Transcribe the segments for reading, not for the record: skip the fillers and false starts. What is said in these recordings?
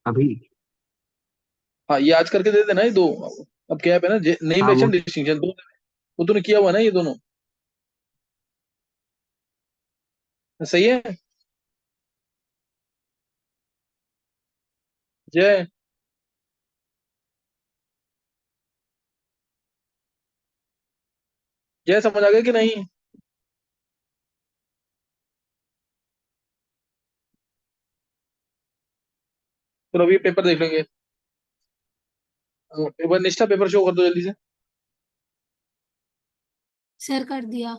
अभी। हाँ ये आज करके दे देना ये दो। अब क्या है ना, नेम हाँ वो। रिएक्शन डिस्टिंक्शन दो, वो तूने किया हुआ ना ये दोनों। सही है। जय, जय समझ आ गया कि नहीं? फिर अभी पेपर देख लेंगे। पेपर निष्ठा, पेपर शो कर दो जल्दी से। शेयर कर दिया।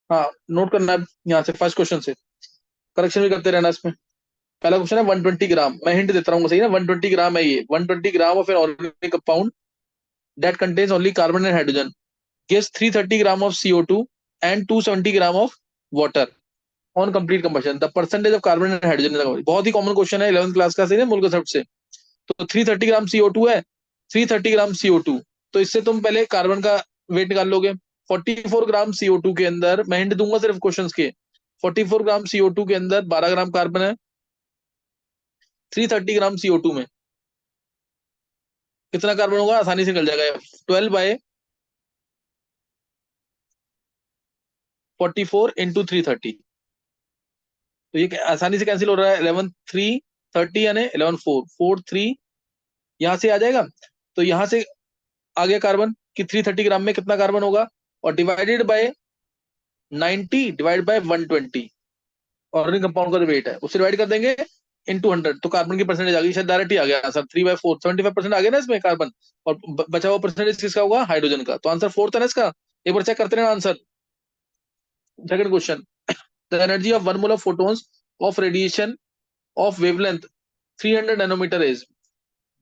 हाँ नोट करना है यहाँ से फर्स्ट क्वेश्चन से, करेक्शन भी करते रहना इसमें। पहला क्वेश्चन है 120 ग्राम, मैं हिंट देता रहूंगा, सही ना? 120 ग्राम है ये, 120 gram of an organic compound that contains only carbon and hydrogen gives 330 gram of CO2 and 270 gram of water on complete combustion, the percentage of carbon and hydrogen. बहुत ही कॉमन क्वेश्चन है 11th class का, सही है मूल concept से। तो 330 ग्राम CO2 है, 330 ग्राम CO2, तो इससे तुम पहले कार्बन का वेट निकाल लोगे। 44 ग्राम CO2 के अंदर, मैं हिंट दूंगा सिर्फ क्वेश्चन के, 44 ग्राम CO2 के अंदर 12 ग्राम कार्बन है। 330 ग्राम CO2 में कितना कार्बन होगा? आसानी से निकल जाएगा, 12/44 × 330। तो ये आसानी से कैंसिल हो रहा है, 11/3 30 यानी 11/4 यहाँ से आ जाएगा। तो यहाँ से आ गया कार्बन कि 330 ग्राम में कितना कार्बन होगा, और divided by 90 divide by 120, organic compound का जो वेट है उससे डिवाइड कर देंगे इंटू 100, तो कार्बन की परसेंटेज आ गई। शायद डायरेक्ट ही आ गया आंसर, 3/4, 75% आ गया ना इसमें कार्बन। और बचा हुआ परसेंटेज किसका होगा? हाइड्रोजन का। तो आंसर फोर्थ है ना इसका। एक बार चेक करते रहना answer. Second question, the energy of 1 mole of photons of radiation of wavelength 300 nanometre is.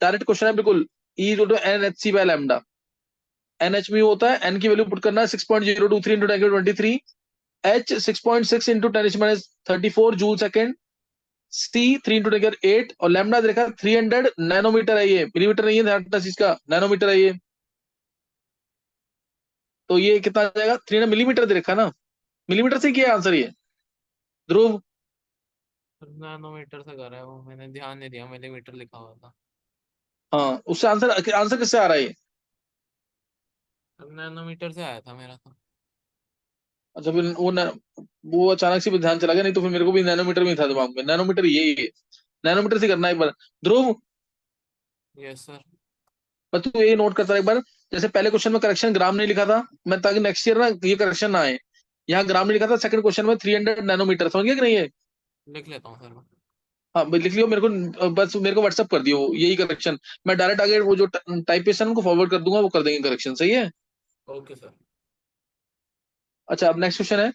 Direct question है बिल्कुल। E equal to N H C by lambda. N H में होता है, एन की वैल्यू पुट करना है 6.023 into 10⁻23, H 6.6 into 10⁻34 joule second, C 3 into 10⁸, और lambda देखा 300 नैनोमीटर है, ये मिलीमीटर नहीं है, ध्यान रखना चीज का, नैनोमीटर है ये। तो ये कितना आ जाएगा? 300 मिलीमीटर दे रखा ना, मिलीमीटर से किया आंसर ये। ध्रुव, नैनोमीटर से कर रहा है वो, मैंने ध्यान नहीं दिया, मिलीमीटर लिखा हुआ था। हाँ उससे आंसर, आंसर किससे आ रहा है ये? नैनोमीटर से आया था मेरा तो। अच्छा फिर वो अचानक से भी ध्यान चला गया, नहीं तो फिर मेरे को भी नैनोमीटर में ही था दिमाग में, नैनोमीटर ये नैनोमीटर से करना है एक बार। ध्रुव, यस सर। पर तू ये नोट करता रह एक बार, जैसे पहले क्वेश्चन में करेक्शन ग्राम नहीं लिखा था, मैं ताकि नेक्स्ट ईयर ना ये करेक्शन ना आए। यहाँ ग्राम नहीं लिखा था, सेकंड क्वेश्चन में 300 नैनोमीटर, समझ गया कि नहीं है? लिख लेता हूँ सर मैं। हाँ भाई लिख लियो, मेरे को बस मेरे को व्हाट्सअप कर दियो यही करेक्शन। मैं डायरेक्ट आगे वो जो टाइपिस्ट है उनको फॉरवर्ड कर दूंगा, वो कर देंगे करेक्शन, सही है? Okay sir. अच्छा अब नेक्स्ट क्वेश्चन है,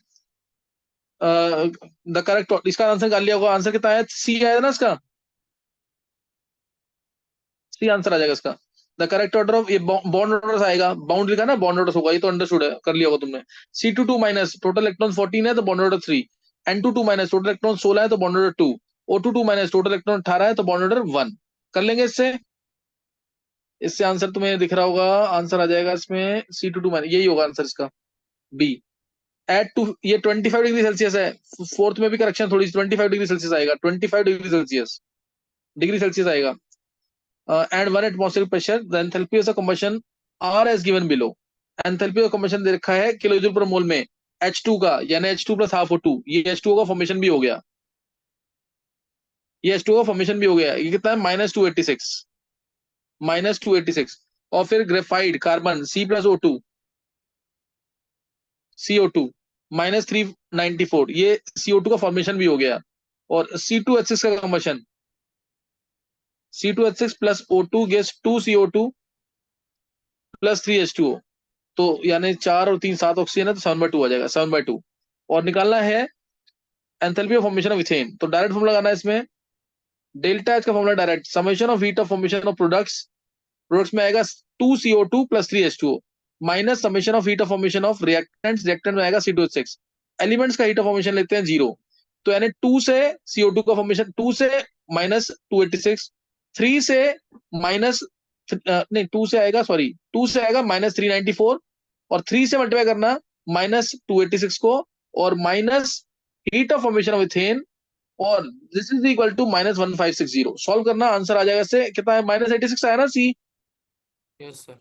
द करेक्ट, इसका आंसर निकाल लिया होगा। आंसर कितना आया? सी आया ना इसका, सी आंसर आ जाएगा इसका। द करेक्ट ऑर्डर ऑफ, ये बॉन्ड ऑर्डर आएगा, बाउंड लिखा ना, बॉन्ड ऑर्डर होगा, ये तो अंडरस्टूड है, कर लिया होगा तुमने। C22 - टोटल इलेक्ट्रॉन 14 है तो bond order 3, N22 - total electron 16 है तो bond order 2, O22 - total electron 18 है तो बॉन्ड ऑर्डर 1। कर लेंगे इससे। इससे आंसर तुम्हें दिख रहा होगा, आंसर आ जाएगा इसमें C22 - यही होगा आंसर इसका, बी। एट टू, ये 25 डिग्री सेल्सियस है, फोर्थ में भी करेक्शन थोड़ी सी, 25 डिग्री सेल्सियस आएगा, 25 डिग्री सेल्सियस आएगा। एंड 1 atmospheric pressure, the enthalpy of the combustion are as given below. Enthalpy of combustion दे रखा है किलो जूल पर मोल में H2 का, यानी H2 प्लस हाफ O2, ये H2O का फॉर्मेशन भी हो गया, ये H2O का फॉर्मेशन भी हो गया। ये कितना है, -286, -286। और फिर graphite carbon C plus O2, CO2 -394, ये CO2 का फॉर्मेशन भी हो गया। और C2H6 का combustion, C2H6 plus O2 gas 2CO2 plus 3H2O, तो यानी 4 और 3 7 ऑक्सीजन है, तो 7/2 आ जाएगा, 7/2। और निकालना है enthalpy of formation of ethane, तो डायरेक्ट फॉर्मूला लगाना है इसमें, डेल्टा एच का formula direct, summation of heat of formation of products में आएगा 2CO2 plus 3H2O minus summation of heat of formation of reactants, reactant में आएगा C2H6। एलिमेंट्स का हीट ऑफ फॉर्मेशन लेते हैं 0, तो यानी 2 से CO2 का फॉर्मेशन, 2 से -286, 3 से माइनस नहीं 2 से आएगा, सॉरी 2 से आएगा -394, और 3 से मल्टीप्लाई करना -286 को, और minus heat of formation of ethane, और this is equal to -1560। Solve करना, आंसर आ जाएगा इससे, कितना है, -86 आया ना सी, यस सर।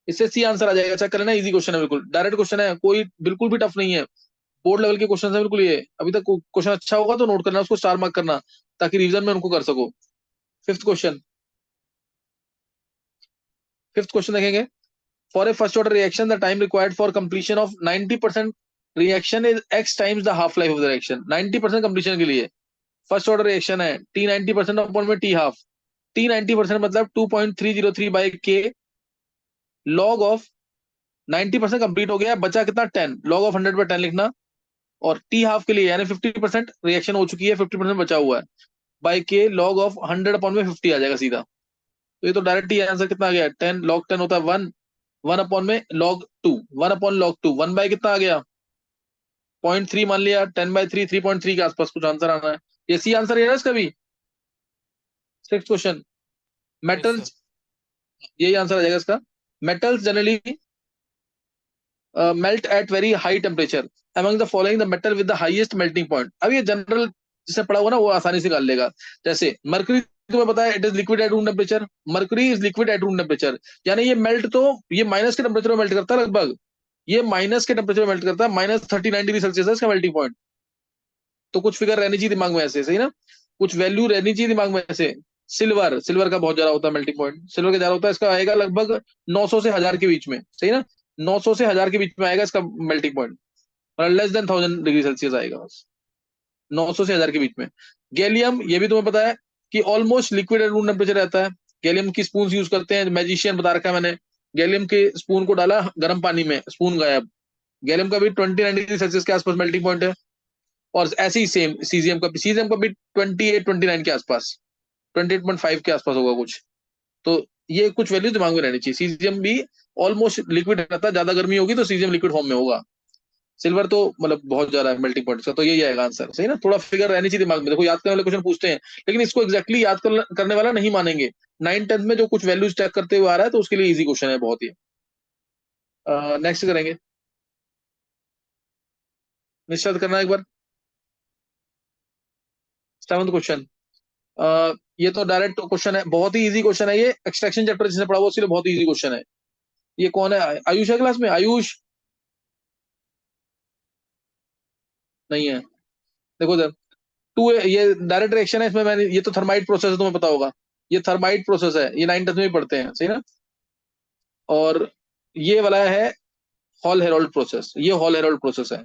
इससे सी आंसर आ जाएगा। चेक करना, इजी क्वेश्चन है, बिल्कुल डायरेक्ट क्वेश्चन है, कोई बिल्कुल भी टफ नहीं है, बोर्ड लेवल के क्वेश्चन है बिल्कुल। ये अभी तक क्वेश्चन अच्छा होगा तो नोट करना, उसको स्टार मार्क करना, ताकि रिवीजन में उनको कर सको। फिफ्थ क्वेश्चन, फिफ्थ क्वेश्चन देखेंगे। For a first order reaction the time required for completion of 90% reaction is x times the half life of the reaction. 90% completion के लिए फर्स्ट ऑर्डर रिएक्शन है, T 90% अपॉन में T half, T 90% मतलब 2.303/K log of 90% complete हो गया, बचा कितना 10, log of 100/10 लिखना। और T हाफ के लिए यानी 50% रिएक्शन हो चुकी है, 50% बचा हुआ है, by K log of 100 upon में 50 आ जाएगा सीधा। तो ये तो डायरेक्ट ही आंसर कितना आ गया, 10 लॉग 10 होता है 1, 1 अपॉन में लॉग 2, 1 अपॉन लॉग 2, 1 बाय कितना आ गया 0.3 मान लिया, 10/3 3.3 के आसपास कुछ आंसर आना है। ये सी आंसर है ना इसका भी। Six question, yes sir. Metals, यही आंसर आ जाएगा इसका। Metals generally melt at very high temperature, among the following the metal with the highest melting point. अब ये जनरल जिसे पढ़ा हुआ ना वो आसानी से कर लेगा। जैसे मरकरी, तुम्हें पता है it is liquid at room temperature, mercury is liquid at room temperature, यानी ये मेल्ट तो ये माइनस के टेम्परेचर में मेल्ट करता है लगभग, ये माइनस के टेम्परेचर में मेल्ट करता है, -39 डिग्री सेल्सियस है इसका मेल्टिंग पॉइंट। तो कुछ फिगर रहनी चाहिए दिमाग में ऐसे, सही ना, कुछ वैल्यू रहनी चाहिए दिमाग में ऐसे। सिल्वर, सिल्वर का बहुत ज्यादा होता है मेल्टिंग पॉइंट, सिल्वर का ज्यादा होता है, इसका आएगा लगभग 900 से 1000 के बीच में, सही ना, 900 से 1000 के बीच में आएगा इसका मेल्टिंग पॉइंट, और लेस देन 1000 डिग्री सेल्सियस आएगा बस, 900 से 1000 के बीच में। गैलियम, ये भी तुम्हें पता है कि ऑलमोस्ट लिक्विड रूम टेम्परेचर रहता है। गैलियम की स्पून यूज करते हैं, मैजिशियन बता रखा है मैंने, गैलियम के स्पून को डाला गर्म पानी में, स्पून गायब। गैलियम का भी 29 डिग्री सेल्सियस के आसपास मेल्टिंग पॉइंट है। और ऐसे ही सेम सीजियम का भी 28-29 के आसपास, 28.5 के आसपास होगा कुछ। तो ये कुछ वैल्यू दिमाग में रहनी चाहिए। सीजियम भी ऑलमोस्ट लिक्विड रहता है, ज्यादा गर्मी होगी तो सीजियम लिक्विड फॉर्म में होगा। सिल्वर तो मतलब बहुत ज्यादा है मेल्टिंग पॉइंट का, तो यही आएगा आंसर, सही ना। थोड़ा फिगर रहनी चाहिए दिमाग में, देखो याद करने वाले क्वेश्चन पूछते हैं, लेकिन इसको एक्जैक्टली याद करने वाला नहीं मानेंगे। 9th-10th में जो कुछ वैल्यूज चेक करते हुए आ रहा है, तो उसके लिए इजी क्वेश्चन है बहुत ही। नेक्स्ट करेंगे, निश्चित करना एक बार। 7th क्वेश्चन, ये तो डायरेक्ट क्वेश्चन है, बहुत ही इजी क्वेश्चन है ये, एक्सट्रैक्शन चैप्टर जिसने पढ़ा हुआ उसके लिए बहुत इजी क्वेश्चन है। ये कौन है, आयुष है क्लास में, आयुष नहीं है। देखो सर, टू, ये डायरेक्ट रिएक्शन है, इसमें मैंने, ये तो थर्माइट प्रोसेस है, तुम्हें पता होगा, ये थर्माइट प्रोसेस है, ये 9th में भी पढ़ते हैं, सही ना। और ये वाला है हॉल हेरोल्ड प्रोसेस, ये हॉल हेरोल्ड प्रोसेस है।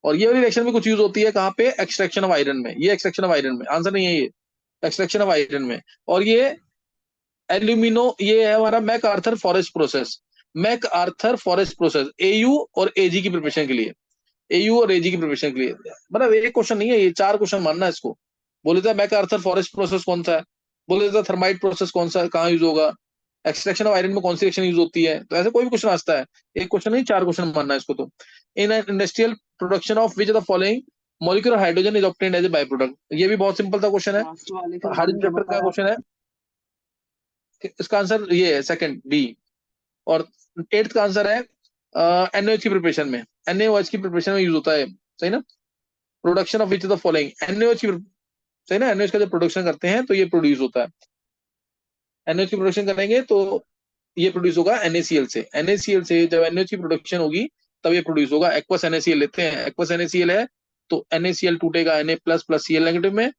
और ये वाली रिएक्शन में कुछ यूज होती है कहाँ पे, एक्सट्रैक्शन ऑफ आयरन में, ये एक्सट्रैक्शन ऑफ आयरन में, आंसर नहीं है ये, एक्सट्रैक्शन ऑफ आयरन में। और ये एल्यूमिनो, ये है हमारा MacArthur Forrest process, MacArthur Forrest process, AU और एजी की प्रिपरेशन के लिए, एयू और एजी की प्रिपरेशन के लिए। मतलब एक क्वेश्चन नहीं है ये, 4 क्वेश्चन मानना है इसको। बोले था मैक आर्थर फॉरेस्ट प्रोसेस कौन सा है, बोले था थर्माइट प्रोसेस कौन सा, कहाँ यूज होगा, एक्सट्रैक्शन ऑफ आयरन में कौन सी रिएक्शन यूज होती है, तो ऐसे कोई भी क्वेश्चन आता है, एक क्वेश्चन नहीं 4 क्वेश्चन मानना है इसको। तो in industrial production of which of the following molecule hydrogen is obtained as a by product, ये भी बहुत सिंपल सा क्वेश्चन है, हाइड्रोजन चैप्टर का क्वेश्चन है। इसका आंसर ये है सेकंड बी। और 8th का आंसर है NaOH की प्रिपरेशन में, NaOH की प्रिपरेशन में यूज होता है, सही ना। Production of which of the following, NaOH की, सही ना, NaOH का जब प्रोडक्शन करते हैं तो ये प्रोड्यूस होता है। NaOH की प्रोडक्शन करेंगे तो ये प्रोड्यूस होगा NaCl से। NaCl से जब NaOH की प्रोडक्शन होगी तब ये प्रोड्यूस होगा। एक्वस NaCl लेते हैं, एक्वस NaCl है तो NaCl टूटेगा Na plus plus Cl negative में,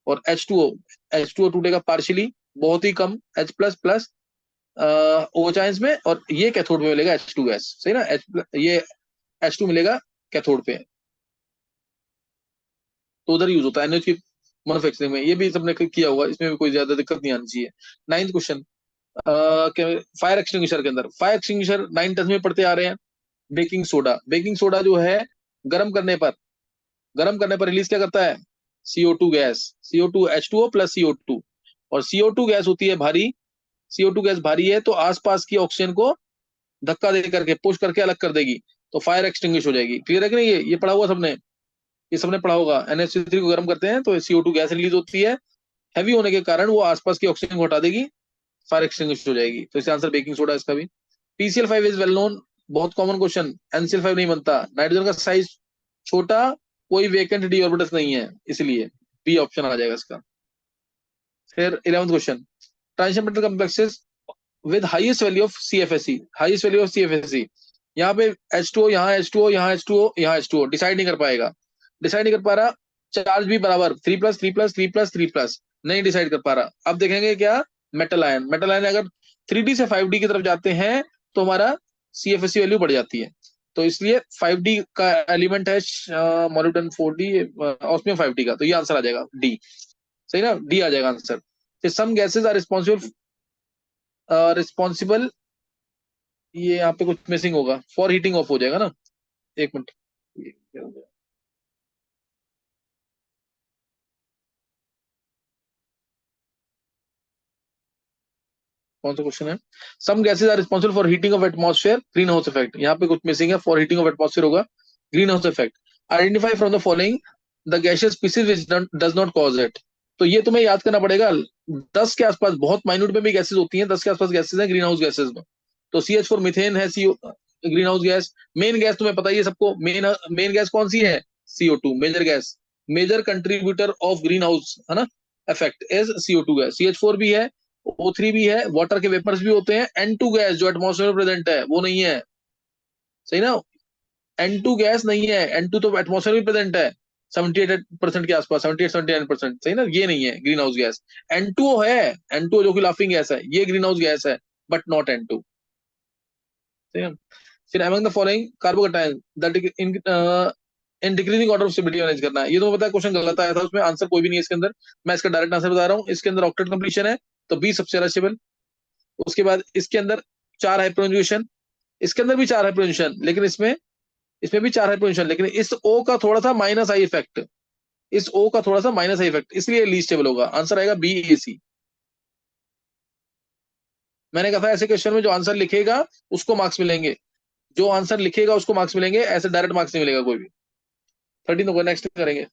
और H2O टूटेगा पार्शियली, बहुत ही कम, H plus plus OH ions में, और ये कैथोड में मिलेगा H2 गैस, सही ना। ये H2 मिलेगा कैथोड पे, तो उधर यूज होता है NaOH की मैन्युफैक्चरिंग में। ये भी सबने किया होगा, इसमें भी कोई ज्यादा दिक्कत नहीं आनी चाहिए। नाइन्थ क्वेश्चन, फायर एक्सटिंग्विशर के अंदर, फायर एक्सटिंग्विशर 9 10 में पढ़ते आ रहे हैं। बेकिंग सोडा, बेकिंग सोडा जो है गर्म करने पर, गर्म करने पर रिलीज क्या करता है, CO2 gas, CO2 H2O plus CO2, और CO2 गैस होती है भारी, CO2 गैस भारी है तो आसपास की ऑक्सीजन को धक्का दे करके पुश करके अलग कर देगी, तो फायर एक्सटिंग्विश हो जाएगी। क्लियर है कि नहीं, ये पढ़ा हुआ सबने, ये सबने पढ़ा होगा। NH3 को गर्म करते हैं तो CO2 गैस रिलीज होती है, हैवी होने के कारण वो आसपास की ऑक्सीजन को हटा देगी, फायर एक्सटिंग्विश हो जाएगी। तो इसका आंसर बेकिंग सोडा इसका भी। PCl5 इज वेल नोन, बहुत कॉमन क्वेश्चन, NCl5 नहीं बनता, नाइट्रोजन का साइज छोटा, कोई वेकेंट डी ऑर्बिटल्स नहीं है, इसलिए बी ऑप्शन आ जाएगा इसका। फिर 11th question, transition metal complexes with highest value of CFSE, highest value of CFSE, यहाँ पे H2O, यहाँ H2O, यहाँ H2O, यहाँ H2O, डिसाइड नहीं कर पाएगा, डिसाइड नहीं कर पा रहा। चार्ज भी बराबर 3+3+3+3+, नहीं डिसाइड कर पा रहा। अब देखेंगे क्या, मेटल आयन, मेटल आयन अगर 3D से 5D की तरफ जाते हैं तो हमारा CFSE वैल्यू बढ़ जाती है, तो इसलिए 5D का एलिमेंट है मोलिब्डेनम 4D, ऑस्मियम 5D का, तो ये आंसर आ जाएगा डी, सही ना, डी आ जाएगा answer. Some gases are responsible, responsible, ये यहाँ पे कुछ मिसिंग होगा, फॉर हीटिंग ऑफ हो जाएगा ना, एक मिनट, ये क्या हो गया? कौन सा क्वेश्चन है, some gases are responsible for heating of atmosphere green house effect, यहाँ पे कुछ मिसिंग है, फॉर हीटिंग ऑफ एटमॉस्फेयर होगा green house effect. Identify from the following the gaseous species which does not cause it, तो ये तुम्हें याद करना पड़ेगा, 10 के आसपास, बहुत माइन्यूट में भी गैसेज होती हैं, 10 के आसपास गैसेज हैं ग्रीन हाउस गैसेज में। तो CH4 मीथेन है, CO green house gas. Main gas तुम्हें पता ही है सबको, मेन मेन गैस कौन सी है, CO2 major gas, major contributor of greenhouse है ना effect is CO2 gas. CH4 भी है, O3 भी है, वाटर के वेपर्स भी होते हैं। N2 गैस जो एटमॉस्फेयर में प्रेजेंट है वो नहीं है, सही ना, N2 गैस नहीं है, N2 तो एटमॉस्फेयर में प्रेजेंट है 78% के आसपास, 78-79%, सही ना, ये नहीं है ग्रीन हाउस गैस। N2O है, N2O जो कि लाफिंग गैस है, ये ग्रीन हाउस गैस है, बट नॉट N2, ठीक है। फिर among the following carbocation that in decreasing order of stability manage करना है, ये तो पता है क्वेश्चन गलत आया था, उसमें आंसर कोई भी नहीं है इसके अंदर, मैं इसका डायरेक्ट आंसर बता रहा हूँ। इसके अंदर ऑक्टेट कंप्लीशन है तो बी सबसे ज्यादा स्टेबल। उसके बाद इसके अंदर 4 हाइपरकंजुगेशन, इसके अंदर भी 4 हाइपरकंजुगेशन, लेकिन इसमें, इसमें भी 4 हाइपरकंजुगेशन, लेकिन इस O का थोड़ा सा माइनस आई इफेक्ट, इस O का थोड़ा सा माइनस आई इफेक्ट, इसलिए लीस्ट स्टेबल होगा। आंसर आएगा BAC। मैंने कहा था ऐसे क्वेश्चन में जो आंसर लिखेगा उसको मार्क्स मिलेंगे, जो आंसर लिखेगा उसको मार्क्स मिलेंगे, ऐसे डायरेक्ट मार्क्स नहीं मिलेगा कोई भी। 13 होगा, नेक्स्ट करेंगे।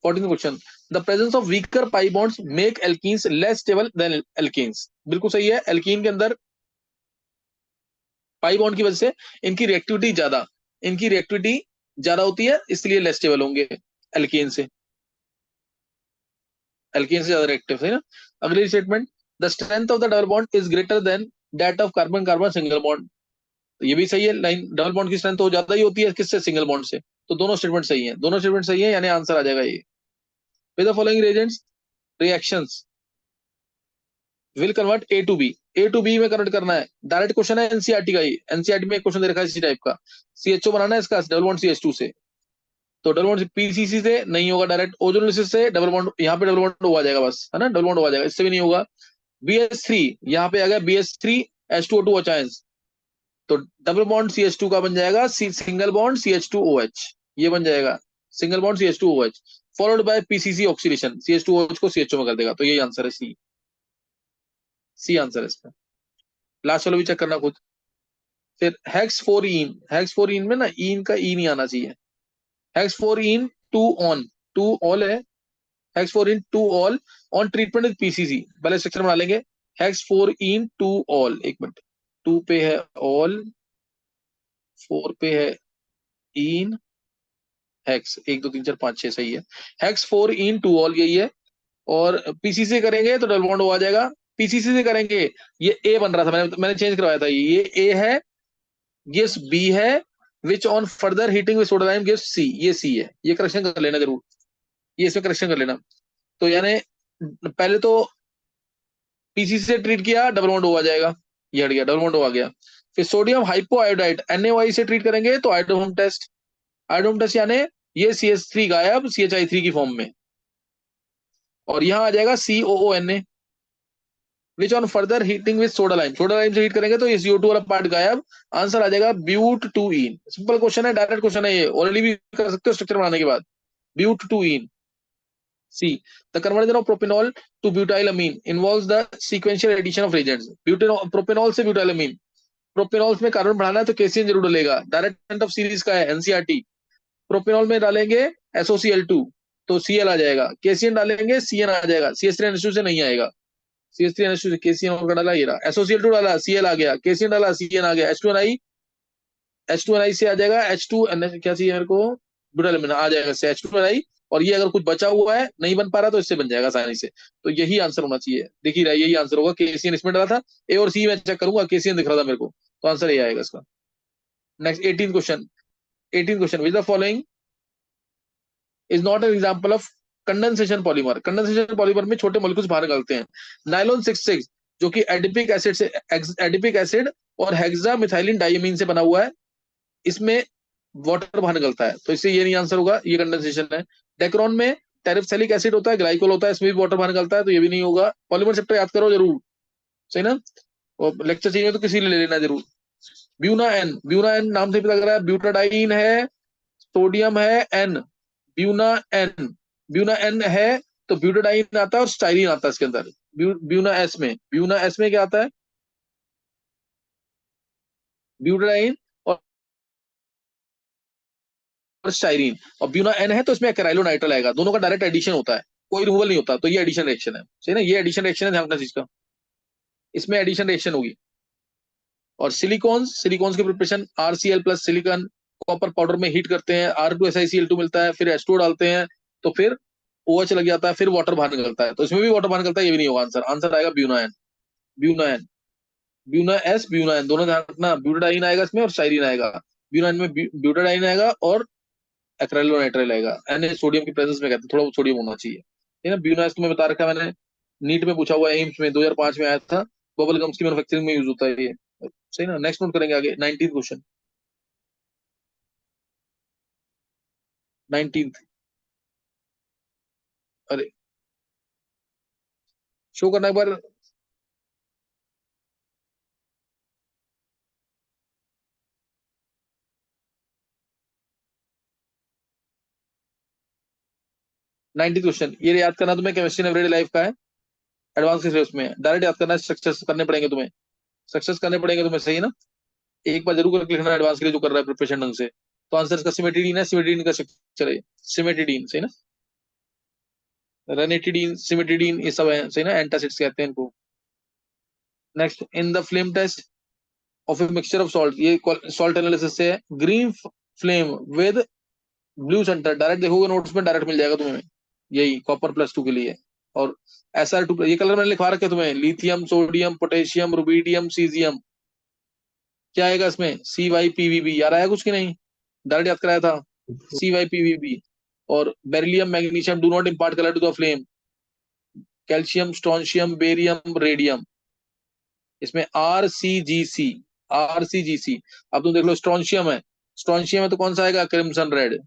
Fourteen question, the presence of weaker pi bonds make alkenes less stable then alkenes, बिल्कुल सही है। एल्कीन के अंदर पाई बॉन्ड की वजह से इनकी रिएक्टिविटी ज्यादा, इनकी रिएक्टिविटी ज्यादा होती है, इसलिए लेस स्टेबल होंगे एल्कीन से, एल्कीन से ज्यादा रिएक्टिव है ना। अगली statement, the strength of the double bond is greater than that of carbon carbon single bond, तो ये भी सही है, लाइन डबल बॉन्ड की स्ट्रेंथ तो ज्यादा ही होती है किससे, सिंगल बॉन्ड से, तो दोनों स्टेटमेंट सही है, दोनों स्टेटमेंट सही है, यानी आंसर आ जाएगा ये। With the following reagents reactions will convert A to B में कन्वर्ट करना है, डायरेक्ट क्वेश्चन है एनसीईआरटी का, ही एनसीईआरटी में एक क्वेश्चन दे रखा है इसी टाइप का। CHO बनाना है इसका डबल बॉन्ड CH2 से, तो डबल बॉन्ड PCC से नहीं होगा, डायरेक्ट ओजोनोलिसिस से डबल बॉन्ड, यहाँ पे डबल बॉन्ड हो जाएगा बस, है ना, डबल बॉन्ड हो जाएगा, इससे भी नहीं होगा। BH3 यहाँ पे आ गया, BH3 H2O2 चांस, तो डबल बॉन्ड CH2 का बन जाएगा सिंगल बॉन्ड CH2OH, ये बन जाएगा single bond CH2OH, followed by PCC oxidation, CH2OH को CHO में कर देगा, तो यही आंसर है, सी, सी आंसर है इसका। लास्ट वाला भी चेक करना खुद। फिर हेक्स 4 इन, हेक्स 4 इन में ना इन का ई नहीं आना चाहिए, hex 4 in two on, two all है, hex 4 in two all on treatment with PCC, पहले स्ट्रक्चर बना लेंगे। हेक्स 4 इन टू ऑल, एक मिनट, 2 पे है ऑल, 4 पे है इन, हेक्स 1 2 3 4 5 6 सही है। हेक्स 4 इन टू ऑल यही है। और पीसी से करेंगे तो डबल बॉन्ड हो आ जाएगा। पीसीसी से करेंगे, ये ए बन रहा था, मैंने चेंज करवाया था, ये ए है, ये बी है, which on further heating with soda lime gives C, ये सी है, ये करेक्शन कर लेना जरूर, ये इसमें करेक्शन कर लेना। तो यानी पहले तो पीसीसी से ट्रीट किया, डबल बॉन्ड हो आ जाएगा, ये हट गया, डबल बॉन्ड हो आ गया। फिर सोडियम हाइपोआयोडाइड NaOH से ट्रीट करेंगे तो आयोडोम टेस्ट, आयोडोम टेस्ट यानी ये CH3 गायब CHI3 की फॉर्म में, और यहां आ जाएगा COONA, which on further heating with soda lime, soda lime से हीट करेंगे तो ये CO2 वाला पार्ट गायब, आंसर आ जाएगा but two ene. Simple question है, डायरेक्ट क्वेश्चन है, ये ऑलरेडी भी कर सकते हो स्ट्रक्चर बनाने के बाद। Bute two in. C, the conversion of propanol to butylamine involves the sequential addition of reagents. Propanol से ब्यूटाइलअमीन, प्रोपिनॉल में कार्बन बढ़ाना है तो केसीएन जरूर डलेगा, डायरेक्ट ऑफ सीरीज का है एनसीईआरटी। प्रोपिनॉल में डालेंगे SOCl2 तो Cl आ जाएगा, केसीएन डालेंगे CN आ जाएगा, CH3NH2 से नहीं आएगा, CH3NH2 से केसीएन का डाला, ये रहा, SOCl2 डाला Cl आ गया, केसीएन डाला CN आ गया, H2NI से आ जाएगा H2, क्या चाहिए मेरे को, ब्यूटाइल आ जाएगा से H2NI, और ये अगर कुछ बचा हुआ है नहीं बन पा रहा तो इससे बन जाएगा आसानी से। तो यही आंसर होना चाहिए, दिख ही रहा है यही आंसर होगा, केसीएन इसमें डाला था, ए और सी में चेक करूंगा, केसीएन दिख रहा था मेरे को, तो आंसर ये आएगा इसका। Next 18 question, 18 question, which the following is not an example of condensation polymer. Condensation polymer में छोटे मॉलिक्यूल्स बाहर निकलते हैं। नायलॉन 66 जो कि एडिपिक एसिड से, एडिपिक एसिड और हेक्सा मिथाइलिन डाइमीन से बना हुआ है, इसमें वाटर बाहर निकलता है, तो इससे ये नहीं आंसर होगा, ये कंडेंसेशन है। डेक्रोन में टेरिफसेलिक एसिड होता है, ग्लाइकोल होता है, इसमें भी वाटर बाहर निकलता है, तो ये भी नहीं होगा। पॉलीमर चैप्टर याद करो जरूर, सही ना, और लेक्चर चाहिए तो किसी ले लेना जरूर। ब्यूना एन, ब्यूना एन नाम से भी लग रहा है ब्यूटाडाइन है, सोडियम है N, Buna N, Buna N है तो ब्यूटाडाइन आता है और स्टाइरिन आता है इसके अंदर। ब्यूना एस में, ब्यूना एस में क्या आता है, ब्यूटाडाइन और स्टाइरिन, और ब्यूना एन है तो इसमें एक्राइलोनाइट्राइल आएगा, दोनों का डायरेक्ट एडिशन होता है, कोई रिमूवल नहीं होता, तो ये एडिशन रिएक्शन है, सही ना, ये एडिशन रिएक्शन है, ध्यान रखना चीज का, इसमें एडिशन रिएक्शन होगी। और सिलिकॉन्स, सिलिकॉन्स की preparation RCl plus silicon copper powder में हीट करते हैं, R2SiCl2 मिलता है, फिर H2O डालते हैं तो फिर OH लग जाता है, फिर वाटर बाहर निकलता है, तो इसमें भी वाटर बाहर निकलता है, ये भी नहीं होगा आंसर, आंसर आएगा ब्यूनाएन, ब्यूनाएन, ब्यूना एस ब्यूनाएन, दोनों ध्यान रखना, ब्यूटाडाइन आएगा इसमें और स्टाइरिन आएगा, ब्यूनाइन में ब्यूटाडाइन आएगा और एक्राइलोनाइट्राइल आएगा, सोडियम की प्रेजेंस में कहते हैं, थोड़ा सोडियम होना चाहिए, है ना। ब्यूनाएस तुम्हें बता रखा है मैंने, नीट में पूछा हुआ है, एम्स में 2005 में आया था, बबल गम्स की मैन्युफैक्चरिंग में यूज होता है ये, सही ना। नेक्स्ट नोट करेंगे आगे, 19 क्वेश्चन, 19, अरे शो करना एक बार, 19 क्वेश्चन, ये याद करना तुम्हें, केमिस्ट्री एवरीडे लाइफ का है, एडवांस के सिलेबस में डायरेक्ट याद करना है, स्ट्रक्चर्स करने पड़ेंगे तुम्हें, सक्सेस करने पड़ेंगे तुम्हें, सही ना। एक बार जरूर करके लिखना एडवांस के लिए जो कर रहा है प्रिपरेशन ढंग से। तो आंसर इसका सिमेट्रिडीन है, सिमेट्रिडीन का स्ट्रक्चर है, सिमेट्रिडीन, सही ना, रेनिटिडीन, सिमेट्रिडीन, ये सब है, सही ना, एंटासिड्स कहते हैं इनको। Next, in the flame test of a mixture of salt, ये सॉल्ट एनालिसिस से है, green flame with blue centre, direct देखोगे नोट्स में डायरेक्ट मिल जाएगा तुम्हें, यही कॉपर +2 के लिए। और SR2, ये कलर मैंने लिखवा रखे तुम्हें, lithium, sodium, potassium, rubidium, caesium, क्या आएगा इसमें, CYPVB, याद आया कुछ कि नहीं, डायरेक्ट याद कराया था, CYPVB। और beryllium, magnesium do not impart colour to the flame, calcium, strontium, barium, radium, इसमें RCGC, अब तुम देख लो, स्ट्रोंशियम है, स्ट्रोंशियम है तो कौन सा आएगा, crimson red,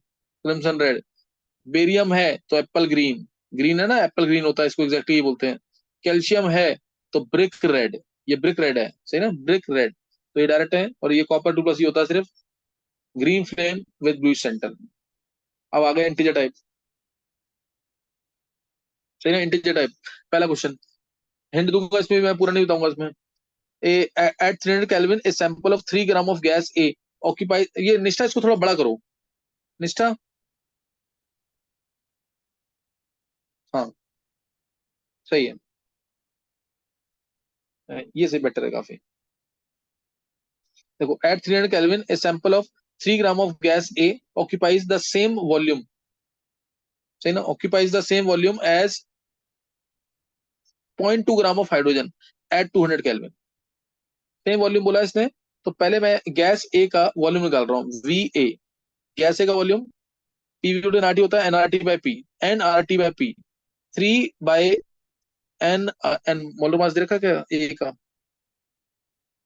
crimson red. Barium है तो एप्पल ग्रीन, ग्रीन है ना, एप्पल ग्रीन होता है, इसको एग्जैक्टली बोलते हैं। कैल्शियम है तो ब्रिक रेड, ये ब्रिक रेड है, सही ना, ब्रिक रेड, तो ये डायरेक्ट है। और ये कॉपर 2+ ये होता है सिर्फ, green flame with blue centre. अब आ गया इंटीजर टाइप, सही ना, इंटीजर टाइप। पहला क्वेश्चन, हिंट दूंगा इसमें भी, मैं पूरा नहीं बताऊंगा इसमें। A at 300 kelvin a sample of 3 gram of gas A occupy, ये निष्ठा इसको थोड़ा बड़ा करो, निष्ठा, हाँ सही है। ये से बेटर है काफी। देखो, at 300 kelvin a sample of 3 gram of gas A occupies the same volume, सही ना, occupies the same volume as 0.2 gram of hydrogen at 200 kelvin. Same volume बोला इसने, तो पहले मैं गैस ए का वॉल्यूम निकाल रहा हूँ, वी ए। गैस ए का वॉल्यूम पीवी एनआरटी होता है, nRT by P, nRT by P, 3 by n n molar mass दे रखा क्या ए का,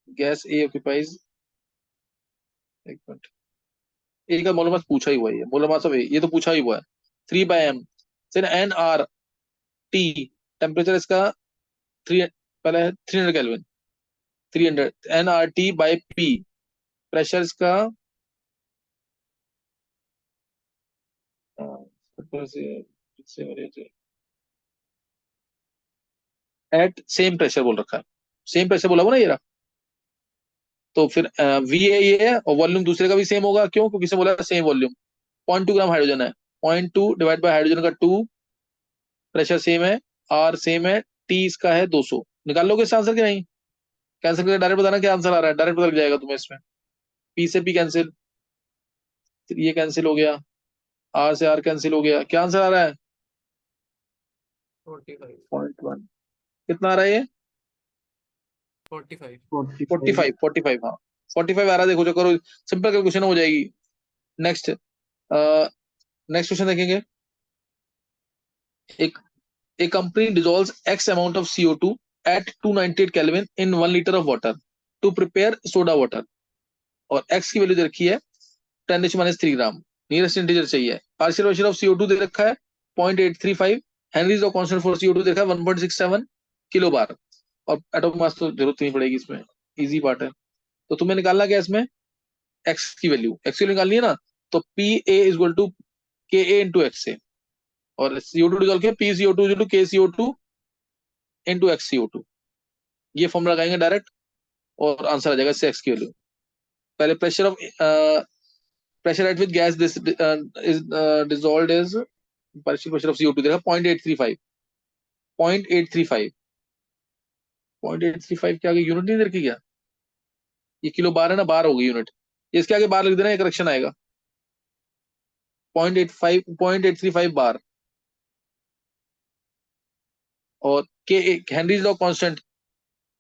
गैस ए ऑक्यूपाइज, एक मिनट, ए का मोलर मास पूछा ही हुआ है, मोलर मास ऑफ ए ये तो पूछा ही हुआ है, 3 बाय एम, फिर एन आर टी, टेम्परेचर इसका 3, पहले है 300 kelvin, 300 N R T by P, pressure इसका एट सेम प्रेशर बोल रखा है, सेम प्रेशर बोला हुआ ना ये रहा, तो फिर वी ए ये है और वॉल्यूम दूसरे का भी सेम होगा, क्यों, क्योंकि इसने बोला सेम वॉल्यूम, 0.2 ग्राम हाइड्रोजन है, 0.2 डिवाइड बाय हाइड्रोजन का 2, प्रेशर सेम है, आर सेम है, टी इसका है 200। निकाल लोगे इस आंसर के नहीं, कैंसिल करके डायरेक्ट बताना क्या आंसर आ रहा है, डायरेक्ट पता लग जाएगा तुम्हें इसमें। पी से पी कैंसिल, ये कैंसिल हो गया, आर से आर कैंसिल हो गया, क्या आंसर आ रहा है, 45 0.1, कितना आ रहा है ये, 45। 45, 45, हाँ 45 आ रहा है, देखो जो करो, सिंपल कैलकुलेशन हो जाएगी। नेक्स्ट, नेक्स्ट क्वेश्चन देखेंगे। एक A company dissolves X amount of CO2 at 298 Kelvin in 1 liter of water to prepare soda water, और X की वैल्यू दे रखी है 10⁻³ ग्राम, नियरेस्ट इंटीजर चाहिए, पार्शियल प्रेशर ऑफ CO2 दे रखा है 0.835, Henrys of constant for CO2 दे रखा है 1.67 किलो बार, और एटॉमिक मास तो जरूरत नहीं पड़ेगी इसमें, इजी पार्ट है। तो तुम्हें निकालना क्या इसमें, X की वैल्यू, X की वैल्यू निकालनी है ना, तो P A is equal to K A into x से, और CO2 डिजोल्व किया, P CO2 is equal to के CO2 इंटू एक्स CO2, ये फॉर्मूला लगाएंगे डायरेक्ट और आंसर आ जाएगा इससे एक्स की वैल्यू। पहले pressure of pressure at with gas this is dissolved is, partial pressure of CO2 देखा 0.835, 0.835, 0.835 के आगे यूनिट नहीं दे रखी क्या, ये किलो बार है ना, बार होगी यूनिट, इसके आगे बार लिख देना, एक करेक्शन आएगा, 0.85, 0.835 बार, और के हेनरीज लॉ कांस्टेंट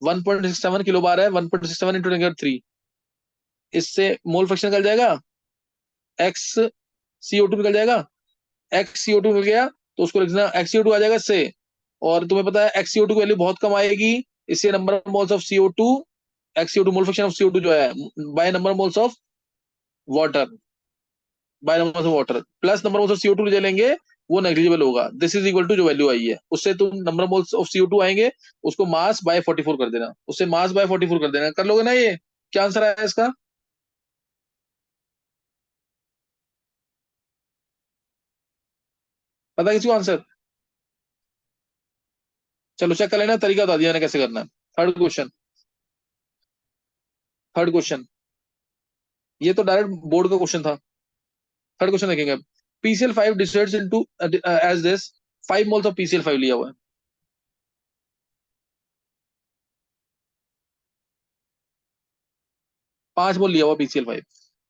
1.67 किलो बार है, 1.67 इंटू 10⁻³ इससे मोल फ्रैक्शन निकल जाएगा, एक्स CO2 निकल जाएगा, एक्स CO2 मिल गया, तो उसको लिखना एक्स CO2 आ जाएगा इससे, और तुम्हें पता है एक्स CO2 की वैल्यू बहुत कम आएगी, इससे number of moles of CO2, x CO2 mole fraction of CO2 जो है by number of moles of water, by number of water plus number of CO2 ले लेंगे, वो नेग्लिजिबल होगा, दिस इज इक्वल टू जो वैल्यू आई है उससे तुम number of moles of CO2 आएंगे, उसको मास बाय 44 कर देना, उससे मास बाय 44 कर देना, कर लोगे ना ये, क्या आंसर आया इसका, पता किसी को आंसर, चलो चेक कर लेना, तरीका बता दिया मैंने कैसे करना है। थर्ड क्वेश्चन, थर्ड क्वेश्चन, ये तो डायरेक्ट बोर्ड का क्वेश्चन था। थर्ड क्वेश्चन देखेंगे, PCl5 dissociates into as this, 5 moles of PCl5 लिया हुआ है, 5 मोल लिया हुआ PCl5,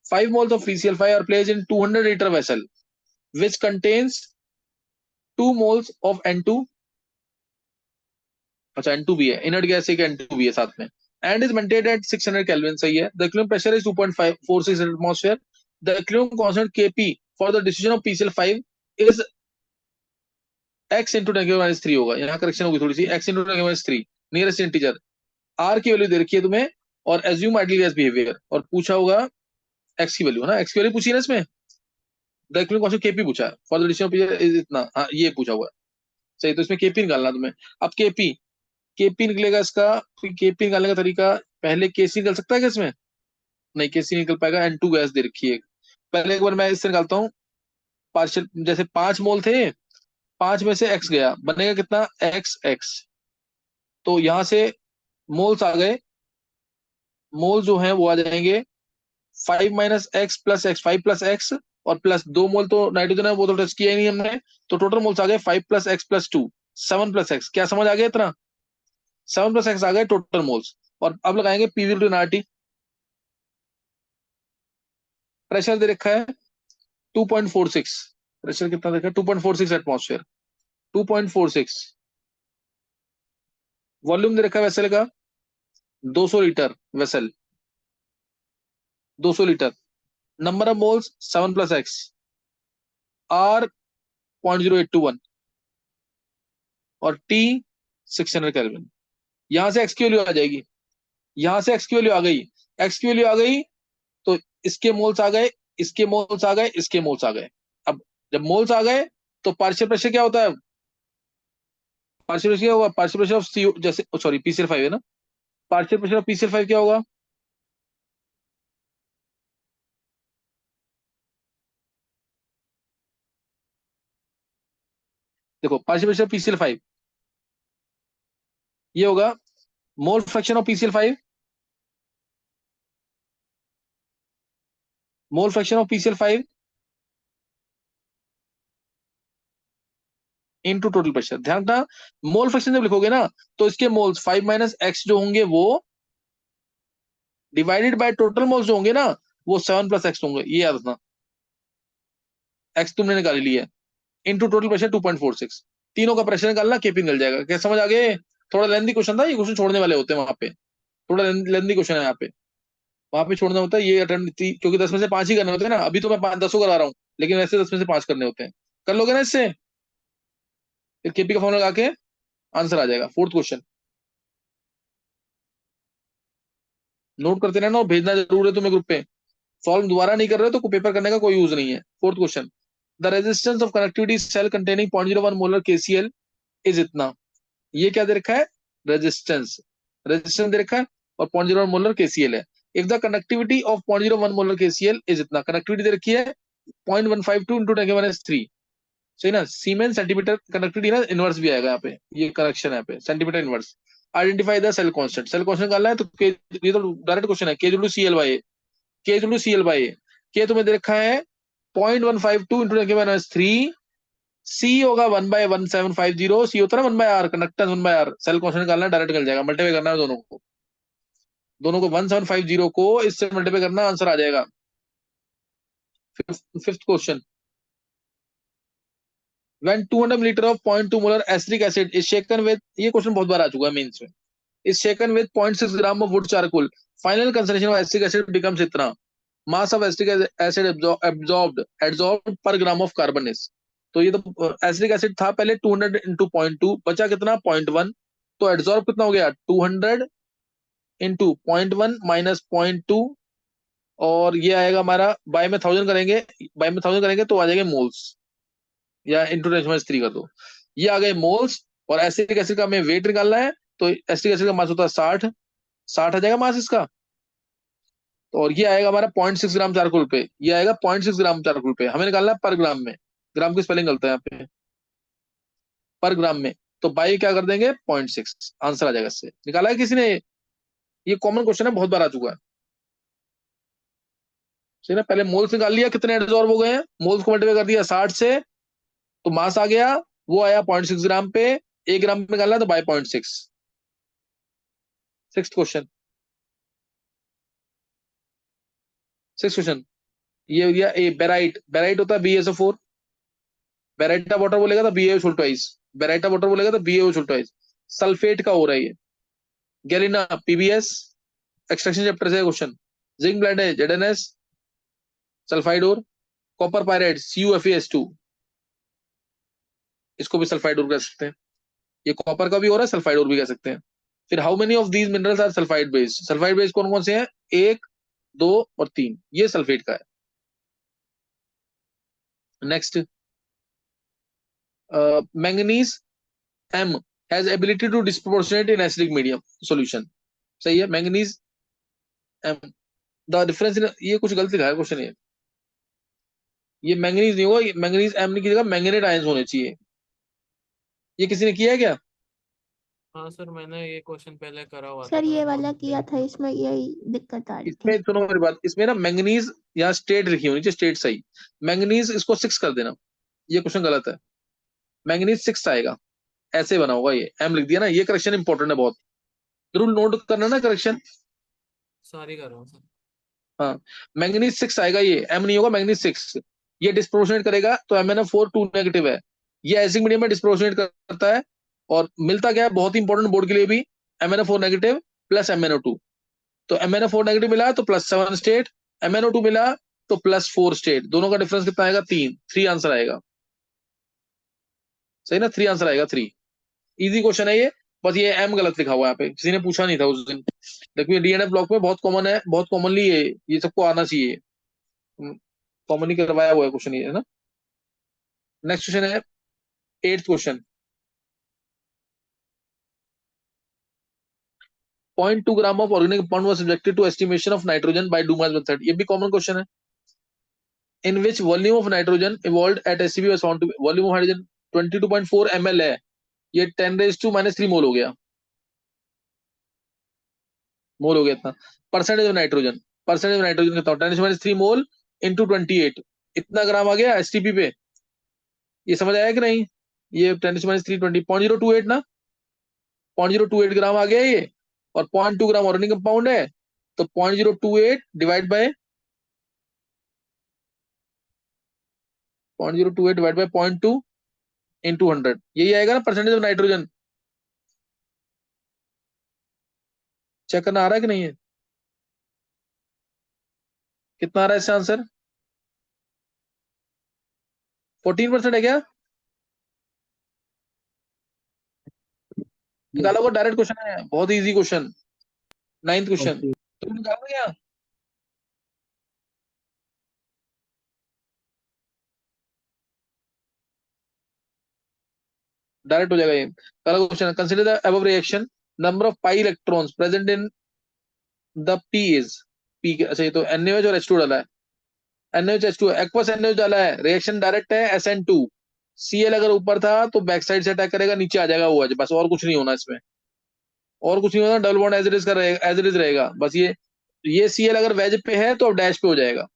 5 moles of PCl5 are placed in 200 liter vessel which contains 2 moles of N2, अच्छा N2 भी है, इनर्ट गैस एक N2 भी है साथ में, and is maintained at 600 Kelvin, सही है, the equilibrium pressure is 2.546 atmosphere, the equilibrium constant Kp for the dissolution of PCl5 is x into 10⁻³ होगा, यहाँ करेक्शन होगी थोड़ी सी, x into 10⁻³ nearest integer, r की वैल्यू दे रखी है तुम्हें, और एज्यूम आइडियल गैस बिहेवियर, और पूछा होगा x की वैल्यू है ना, x की वैल्यू पूछी है ना इसमें, द इक्विलिब्रियम कांस्टेंट Kp पूछा है for the decision of period is इतना, हाँ ये पूछा हुआ है, सही, तो इसमें Kp निकालना तुम्हें, अब Kp निकलेगा इसका, Kp निकालने का तरीका, पहले Kc निकल सकता है क्या इसमें, नहीं Kc निकल पाएगा, N2 गैस दे रखी है, पहले एक बार मैं इससे निकालता हूँ, पार्शियल जैसे 5 मोल थे, 5 में से x गया, बनेगा कितना x, तो यहां से मोल्स आ गए, मोल जो है वो आ जाएंगे 5 minus x plus x, 5 plus x, और प्लस 2 मोल तो नाइट्रोजन है, वो तो टच किया ही नहीं हमने, तो टोटल मोल्स आ गए 5 plus x plus 2, 7 plus x, क्या समझ आ गया इतना, 7 प्लस एक्स आ गए टोटल मोल्स। और अब लगाएंगे पीवी टू एनआरटी। प्रेशर दे रखा है 2.46। प्रेशर कितना देखा, 2.46 एटमॉस्फेयर, 2.46। वॉल्यूम दे रखा है वेसल का 200 litre vessel, 200 litre. Number of moles 7 plus X, R 0.0821 और टी 600 केल्विन। यहां से एक्स की वैल्यू आ जाएगी, यहां से एक्स की वैल्यू आ गई, एक्स की वैल्यू आ गई तो इसके मोल्स आ गए, इसके मोल्स आ गए, इसके मोल्स आ गए। अब जब मोल्स आ गए तो पार्शियल प्रेशर क्या होता है, पार्शियल प्रेशर क्या होगा, पार्शियल प्रेशर ऑफ सी, जैसे सॉरी पीसीएल5 है ना, पार्शियल प्रेशर ऑफ पीसीएल5 क्या होगा, देखो पार्शियल प्रेशर ऑफ पीसीएल5 ये होगा mole fraction of PCl five, mole fraction of PCl five into total pressure. ध्यान रखना, मोल फ्रैक्शन जब लिखोगे ना तो इसके मोल्स 5 माइनस एक्स जो होंगे वो डिवाइडेड बाय टोटल मोल्स जो होंगे ना वो 7 प्लस एक्स होंगे, ये याद रखना। एक्स तुमने निकाल लिया इनटू टोटल प्रेशर 2.46, तीनों का प्रेशर निकालना, केपी निकल जाएगा। क्या समझ आ गए? थोड़ा लेंथी क्वेश्चन था ये, क्वेश्चन छोड़ने वाले होते हैं वहां पे, थोड़ा लेंथी क्वेश्चन है यहाँ पे, वहां पे छोड़ना होता है ये अटेम्प्ट, क्योंकि 10 में से 5 ही करने होते हैं ना। अभी तो मैं 10 करा रहा हूँ, लेकिन वैसे 10 में से 5 करने होते हैं। कर लोगे ना इससे, फिर केपी का फॉर्मूला लगा के आंसर आ जाएगा। फोर्थ क्वेश्चन नोट करते रहना और भेजना जरूर है तुम्हें ग्रुप पे। सॉल्व दोबारा नहीं कर रहे हो तो पेपर करने का कोई यूज नहीं है। Fourth question, the resistance of conductivity cell containing 0.01 molar KCL is इतना। ये क्या दे रखा है, रेजिस्टेंस, रेजिस्टेंस दे रखा है और 0.01 मोलर केसीएल है। If the conductivity of 0.01 molar KCL is इतना, कनेक्टिविटी दे रखी है 0.152 इंटू 10⁻³ सही ना, सीमेंस सेंटीमीटर कनेक्टिविटी ना, इनवर्स भी आएगा यहाँ पे, ये करेक्शन है यहाँ पे, centimetre inverse. Identify the cell constant, cell constant निकालना है तो ये तो डायरेक्ट क्वेश्चन है, K W C L by A. K तुम्हें दे रखा है 0.152 इंटू 10⁻³ सी होगा 1/1750, सी होता है ना 1/r, conductance 1/r। Cell constant निकालना है, डायरेक्ट निकल जाएगा, मल्टीप्लाई करना है दोनों को, दोनों को 1750 को इससे मल्टीप्लाई करना, आंसर आ जाएगा। Fifth question, when 200 ml of 0.2 molar acetic acid is shaken with, ये क्वेश्चन बहुत बार आ चुका है मेंस में, is shaken with 0.6 gram of wood charcoal, final concentration of acetic acid becomes इतना, mass of acetic acid absorbed per gram of carbon is। तो ये तो acetic acid था पहले 200 इंटू 0.2, बचा कितना 0.1, तो एब्जॉर्ब कितना हो गया 200 इंटू 0.1 माइनस 0.2, और ये आएगा हमारा बाय में 1000 करेंगे, बाय में 1000 करेंगे तो आ जाएंगे मोल्स, या इंटू 10⁻³ कर दो, ये आ गए मोल्स। और एसिटिक एसिड का हमें वेट निकालना है, तो एसिटिक एसिड का मास होता है 60, 60 आ जाएगा मास इसका। तो और ये आएगा हमारा 0.6 ग्राम चारकोल पे, ये आएगा 0.6 ग्राम चारकोल पे, हमें निकालना है पर ग्राम में, ग्राम की स्पेलिंग गलत है यहाँ पे, पर ग्राम में। तो बाई क्या कर देंगे 0.6, आंसर आ जाएगा इससे। निकाला है किसी ने? ये कॉमन क्वेश्चन है, बहुत बार आ चुका है। सही ना, पहले मोल्स निकाल लिया कितने एब्जॉर्ब हो गए हैं, मोल्स को मल्टीप्लाई कर दिया 60 से, तो मास आ गया, वो आया 0.6 ग्राम पे, 1 ग्राम में निकालना तो by 0.6। Six question, six question, ये हो गया ए, बेराइट, बेराइट होता है BaSO4, बेराइटा वाटर बोलेगा तो BaO ट्वाइस, बेराइटा वाटर बोलेगा तो BaO ट्वाइस। सल्फेट का हो रहा है ये, गैलिना PbS, एक्सट्रैक्शन चैप्टर से क्वेश्चन। जिंक ब्लेंड है ZnS सल्फाइड और, कॉपर पायराइड CuFeS2, इसको भी सल्फाइड और कह सकते हैं, ये कॉपर का भी हो रहा है, सल्फाइड और भी कह सकते हैं। फिर how many of these minerals are sulphide based, sulphide based कौन कौन से हैं, 1, 2 और 3, ये सल्फेट का है। Next, manganese M has ability to disproportionate in acidic medium solution, सही है, manganese M, the difference in, ये कुछ गलत लिखा है क्वेश्चन, ये मैंगनीज नहीं होगा, मैंगनीज M नहीं की जगह मैंगनेट आयंस होने चाहिए। ये किसी ने किया है क्या? हाँ सर, मैंने ये क्वेश्चन पहले करा हुआ था सर तो ये मैं वाला नोट किया था, इसमें यही दिक्कत आ रही थी। इसमें सुनो मेरी बात, इसमें ना मैंगनीज यहाँ स्टेट लिखी होनी चाहिए, स्टेट सही, मैंगनीज इसको 6 कर देना, ये क्वेश्चन गलत है, मैंगनीज 6 आएगा, ऐसे बना होगा, ये M लिख दिया ना, ये करेक्शन इंपॉर्टेंट है बहुत। जरूर नोट करना ना करेक्शन। सॉरी कर रहा हूँ सर। हाँ, मैंगनीज 6 आएगा, ये एम नहीं होगा, मैंगनीज 6। ये डिस्प्रोपोर्शनेट करेगा तो MnO4 2 नेगेटिव है। ये एसिडिक मीडियम में डिस्प्रोपोर्शनेट करता है, और मिलता क्या है, बहुत ही इंपॉर्टेंट बोर्ड के लिए भी, MnO4 नेगेटिव प्लस MnO2। तो MnO4 नेगेटिव मिला तो +7 स्टेट, MnO2 मिला तो +4 स्टेट। दोनों का डिफरेंस कितना आएगा, 3। 3 आंसर आएगा, सही ना, 3 आंसर आएगा, 3। इजी क्वेश्चन है ये, बस ये एम गलत लिखा हुआ है यहाँ पे, किसी ने पूछा नहीं था उस दिन। देखिए DNF ब्लॉक में बहुत कॉमन है, बहुत कॉमनली ये सबको आना चाहिए, कॉमनली करवाया हुआ है क्वेश्चन ये, है ना। नेक्स्ट क्वेश्चन है 8th question. 0.2 gram of organic compound was subjected to estimation of nitrogen by Dumas method. ये भी कॉमन क्वेश्चन है। In which volume of nitrogen evolved at SCB was found to, volume of hydrogen 22.4 ml है, ये 10⁻³ मोल हो गया, मोल हो गया इतना। Percentage of nitrogen, percentage of nitrogen कितना, 10⁻³ मोल इंटू 28, इतना ग्राम आ गया STP पे। ये समझ आया कि नहीं, ये 10⁻³ 20 0.028 ना, 0.028 ग्राम आ गया ये, और 0.2 ग्राम ऑर्गेनिक कंपाउंड है, तो 0.028 divide by 0.028 divide by 0.2 into 100, यही आएगा ना परसेंटेज ऑफ नाइट्रोजन। चेक करना आ रहा है कि नहीं है, कितना आ रहा है इससे आंसर, 14% है क्या, निकाला हुआ डायरेक्ट क्वेश्चन है, बहुत इजी क्वेश्चन, 9th क्वेश्चन। तुम निकालो क्या, डायरेक्ट हो जाएगा ये। पहला question, consider the above reaction, number of pi electrons present in the P is, P अच्छा ये तो NaOH और H2 डाला है, NaOH H2 एक्वस NaOH डाला है, रिएक्शन डायरेक्ट है SN2। Cl अगर ऊपर था तो बैक साइड से अटैक करेगा, नीचे आ जाएगा OH, बस और कुछ नहीं होना इसमें, और कुछ नहीं होना, double bond as it is का रहेगा, एज इट इज रहेगा बस। ये Cl अगर वेज पे है तो अब डैश पे हो जाएगा,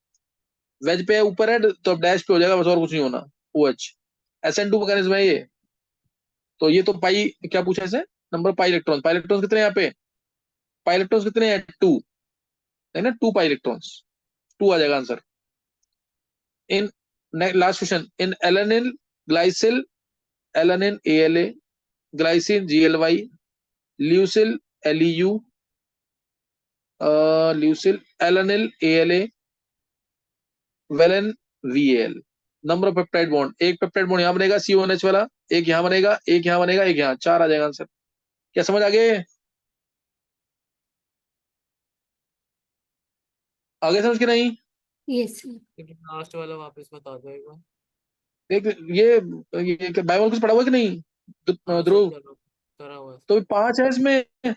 वेज पे है ऊपर है तो अब डैश पे हो जाएगा, बस और कुछ नहीं होना, OH। SN2 मैकेनिज्म है ये। तो ये तो पाई क्या पूछा इसे, नंबर पाई इलेक्ट्रॉन कितने हैं यहाँ पे, पाई इलेक्ट्रॉन कितने हैं, 2 है ना, 2 पाई इलेक्ट्रॉन्स, 2 आ जाएगा answer. In last question, in alanyl glycyl, alanine ALA, glycine GLY, leucyl LEU, leucyl alanyl ALA, valine VAL। Number of peptide bond, एक पेप्टाइड बॉन्ड यहाँ बनेगा CONH वाला, एक यहाँ बनेगा, एक यहाँ बनेगा, एक यहाँ, 4 आ जाएगा आंसर। क्या समझ आगे समझ के नहीं, यस सर। लास्ट वाला वापस बता दो एक बार। देख ये बाइबल कुछ पढ़ा हुआ कि नहीं, हाँ सर ध्रुव, करा हुआ है। तो 5 है इसमें, यस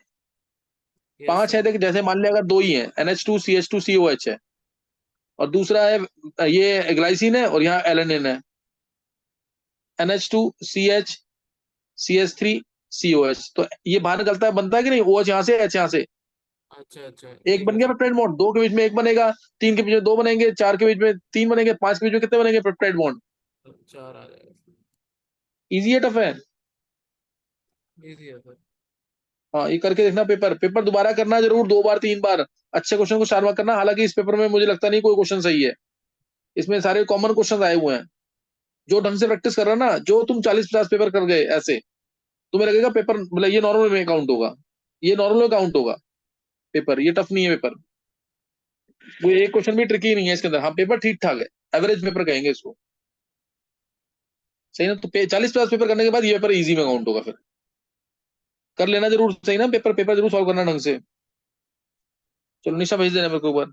5 है, सर। देख जैसे मान लिया अगर 2 ही है, NH2 CH2 COH है, और दूसरा है ये ग्लाइसिन है, और यहाँ एलेनिन है, NH2 CH CH3 COH। तो ये बाहर निकलता है, बनता है कि नहीं, OH यहाँ से, H यहाँ से, अच्छा अच्छा एक ठीक बन है गया सर। पेप्टाइड बॉन्ड, 2 के बीच में एक बनेगा, 3 के बीच में 2 बनेंगे, 4 के बीच में 3 बनेंगे, 5 के बीच में कितने बनेंगे पेप्टाइड बॉन्ड। 4 आ जाएगा। इजी है, टफ है, इजी है सर। हाँ ये करके देखना, पेपर पेपर दोबारा करना जरूर, 2 बार 3 बार, अच्छे क्वेश्चन को 4 बार करना। हालांकि इस पेपर में मुझे लगता नहीं कोई क्वेश्चन सही है, इसमें सारे कॉमन क्वेश्चन आए हुए हैं। जो ढंग से प्रैक्टिस कर रहा ना, जो तुम 40-50 पेपर कर गए ऐसे, तुम्हें लगेगा पेपर मतलब ये नॉर्मल में काउंट होगा, ये नॉर्मल में काउंट होगा पेपर, ये टफ नहीं है पेपर, वो एक क्वेश्चन भी ट्रिकी नहीं है इसके अंदर, हाँ पेपर ठीक ठाक है, एवरेज पेपर कहेंगे इसको, सही ना। तो 40-50 पेपर करने के बाद ये पेपर इजी में काउंट होगा, फिर कर लेना जरूर, सही ना, पेपर पेपर जरूर सॉल्व करना ढंग से। चलो निशा भेज देना मेरे को एक बार।